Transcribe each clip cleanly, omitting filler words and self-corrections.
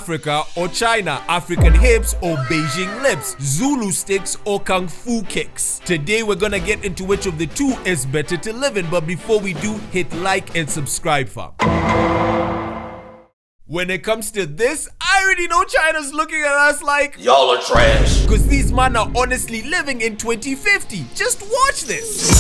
Africa or China, African hips or Beijing lips, Zulu sticks or Kung Fu kicks. Today we're gonna get into which of the two is better to live in, but before we do, hit like and subscribe, fam. When it comes to this, I already know China's looking at us like y'all are trash. Cause these men are honestly living in 2050. Just watch this.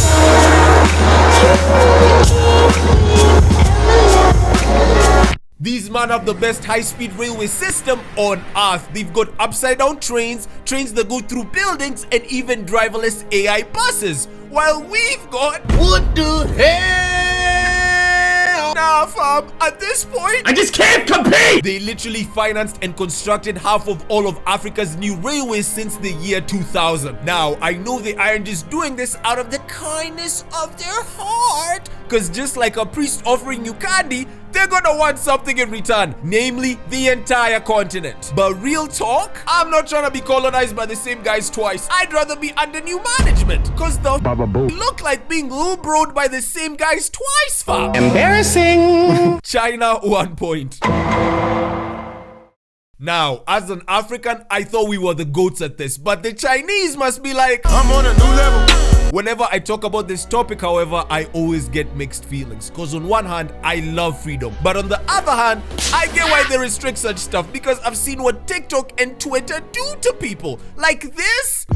These men have the best high-speed railway system on earth. They've got upside-down trains that go through buildings, and even driverless AI buses. While we've got... What the hell? Nah, fam, at this point, I just can't compete! They literally financed and constructed half of all of Africa's new railways since the year 2000. Now, I know they aren't just doing this out of the kindness of their heart, because just like a priest offering you candy, they're gonna want something in return, namely the entire continent. But real talk, I'm not trying to be colonized by the same guys twice. I'd rather be under new management, because the look like being low-broed by the same guys twice, fam. Embarrassing. China, 1 point. Now, as an African, I thought we were the goats at this, but the Chinese must be like, I'm on a new level. Whenever I talk about this topic, however, I always get mixed feelings. Because on one hand, I love freedom. But on the other hand, I get why they restrict such stuff. Because I've seen what TikTok and Twitter do to people. Like this.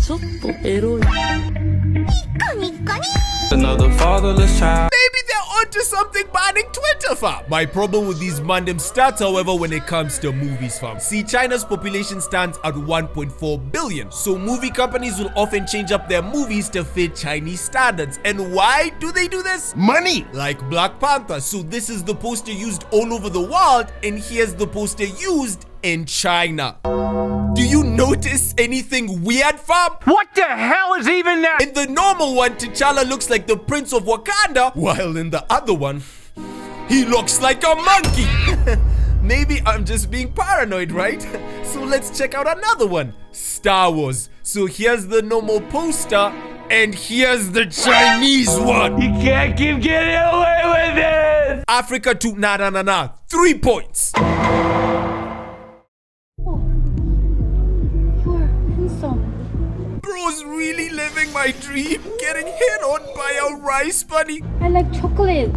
Another fatherless child. Maybe they're onto something banning Twitter, fam. My problem with these mandem stats, however, when it comes to movies, fam. See, China's population stands at 1.4 billion. So movie companies will often change up their movies to fit Chinese standards. And why do they do this? Money. Like Black Panther. So this is the poster used all over the world, and here's the poster used in China. Do you notice anything weird, fam? What the hell is even that? In the normal one, T'Challa looks like the Prince of Wakanda, while in the other one, he looks like a monkey. Maybe I'm just being paranoid, right? So let's check out another one. Star Wars. So here's the normal poster, and here's the Chinese one. You can't keep getting away with this. Africa to 3 points. Bro's really living my dream, getting hit on by a rice bunny. I like chocolate.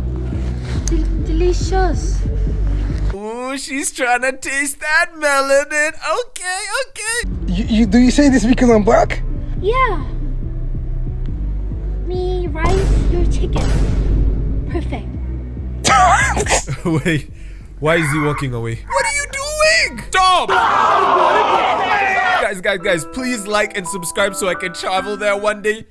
Delicious. Oh, she's trying to taste that melanin. Okay. Do you say this because I'm black? Yeah. Me, rice, your chicken. Perfect. Wait, why is he walking away? What are you doing? Stop! Guys, please like and subscribe so I can travel there one day.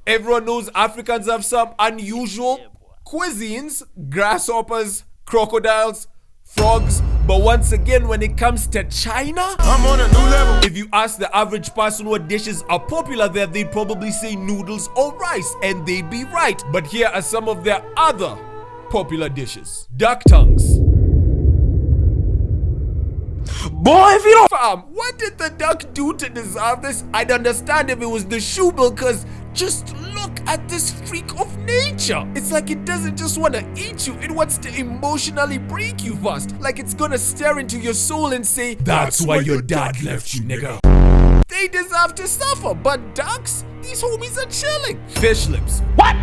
Everyone knows Africans have some unusual cuisines, grasshoppers, crocodiles, frogs. But once again, when it comes to China, I'm on a new level. if you ask the average person what dishes are popular there, they'd probably say noodles or rice, and they'd be right. But here are some of their other popular dishes. Duck tongues. Boy, if you don't... Fam, what did the duck do to deserve this? I'd understand if it was the shoe bill, cause just look at this freak of nature. It's like it doesn't just want to eat you, it wants to emotionally break you first. Like it's gonna stare into your soul and say, that's why your dad left you, nigga. They deserve to suffer, but ducks, these homies are chilling. Fish lips. What?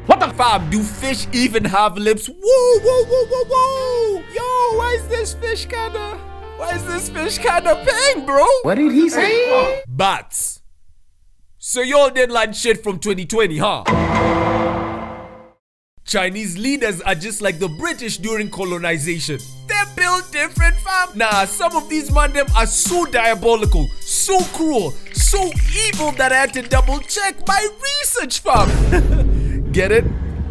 What the Fam, do fish even have lips? Whoa. Yo, why is this fish kinda paying, bro? What did he say? Bats. So y'all did like shit from 2020, huh? Chinese leaders are just like the British during colonization. They're built different, fam. Nah, some of these mandem are so diabolical, so cruel, so evil that I had to double check my research, fam. Get it?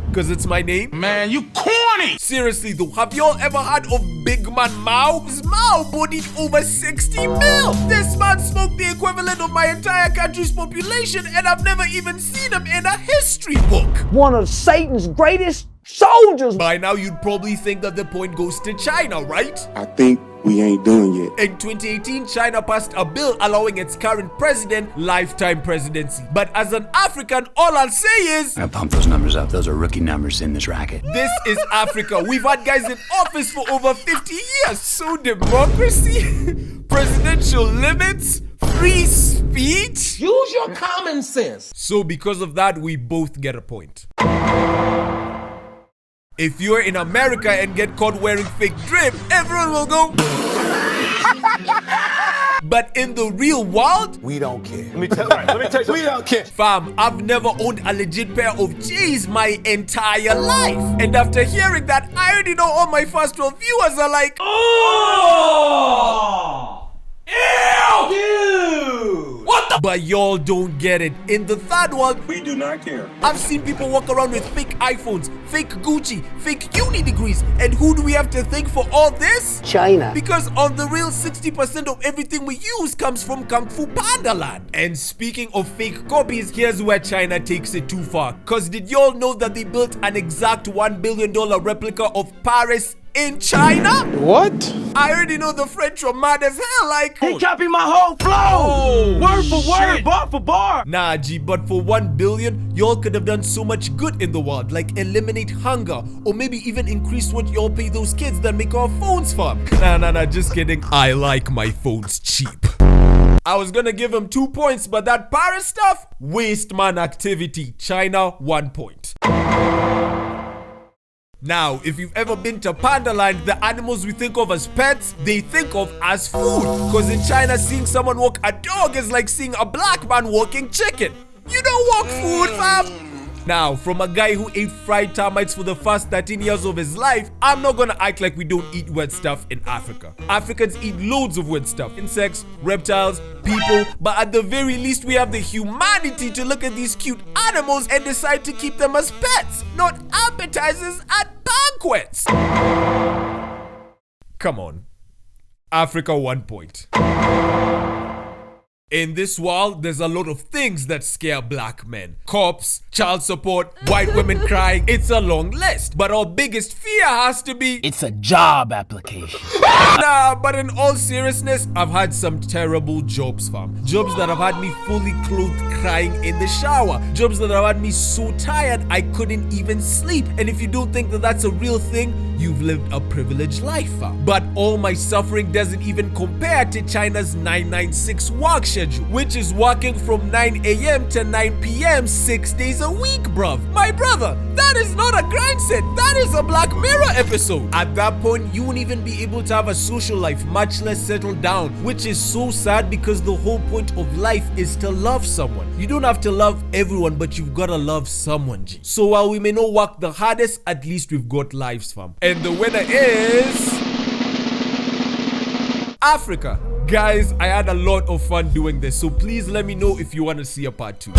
Because it's my name? Man, you corny! Seriously though, have y'all ever heard of Big Man Mao? This Mao bodied over 60 mil. This man smoked the equivalent of my entire country's population, and I've never even seen him in a history book. One of Satan's greatest soldiers. By now you'd probably think that the point goes to China, right? I think we ain't done yet. In 2018, China passed a bill allowing its current president lifetime presidency. But as an African, all I'll say is, I pump those numbers up. Those are rookie numbers in this racket. this is Africa. We've had guys in office for over 50 years. So democracy, presidential limits, free speech. Use your common sense. So because of that, we both get a point. If you're in America and get caught wearing fake drip, everyone will go. But in the real world, We don't care. Let me tell you, we don't care. fam, I've never owned a legit pair of J's my entire life. And after hearing that, I already know all my Fast 12 viewers are like, but y'all don't get it. In the third world, We do not care. I've seen people walk around with fake iPhones, fake Gucci, fake uni degrees. And who do we have to thank for all this? China. Because on the real, 60% of everything we use comes from Kung Fu Panda land. And speaking of fake copies, here's where China takes it too far. Cause did y'all know that they built an exact $1 billion replica of Paris in China? What? I already know the French are mad as hell, like, He copied my whole flow. Word for word, bar for bar. nah, G, but for 1 billion, y'all could have done so much good in the world, like eliminate hunger, or maybe even increase what y'all pay those kids that make our phones fun. Nah, just kidding. I like my phones cheap. I was gonna give him 2 points, but that Paris stuff, waste man activity. China, 1 point. Now, if you've ever been to Pandaland, the animals we think of as pets, they think of as food. Cause in China, seeing someone walk a dog is like seeing a black man walking chicken. You don't walk food, fam. Now, from a guy who ate fried termites for the first 13 years of his life, I'm not gonna act like we don't eat weird stuff in Africa. Africans eat loads of weird stuff. Insects, reptiles, people, but at the very least we have the humanity to look at these cute animals and decide to keep them as pets, not appetizers at banquets. Come on. Africa, 1 point. In this world, there's a lot of things that scare black men. Cops, child support, white women crying. It's a long list. But our biggest fear has to be... It's a job application. Nah, but in all seriousness, I've had some terrible jobs, fam. Jobs that have had me fully clothed crying in the shower. Jobs that have had me so tired I couldn't even sleep. And if you don't think that that's a real thing, you've lived a privileged life, fam. But all my suffering doesn't even compare to China's 996 work schedule, which is working from 9 a.m. to 9 p.m. 6 days a week, bruv. My brother, that is not a grind set, that is a Black Mirror episode. At that point, you won't even be able to have a social life, much less settle down, which is so sad because the whole point of life is to love someone. You don't have to love everyone, but you've gotta love someone, G. So while we may not work the hardest, at least we've got lives, fam. And the winner is... Africa. Guys, I had a lot of fun doing this, so please let me know if you want to see a part 2.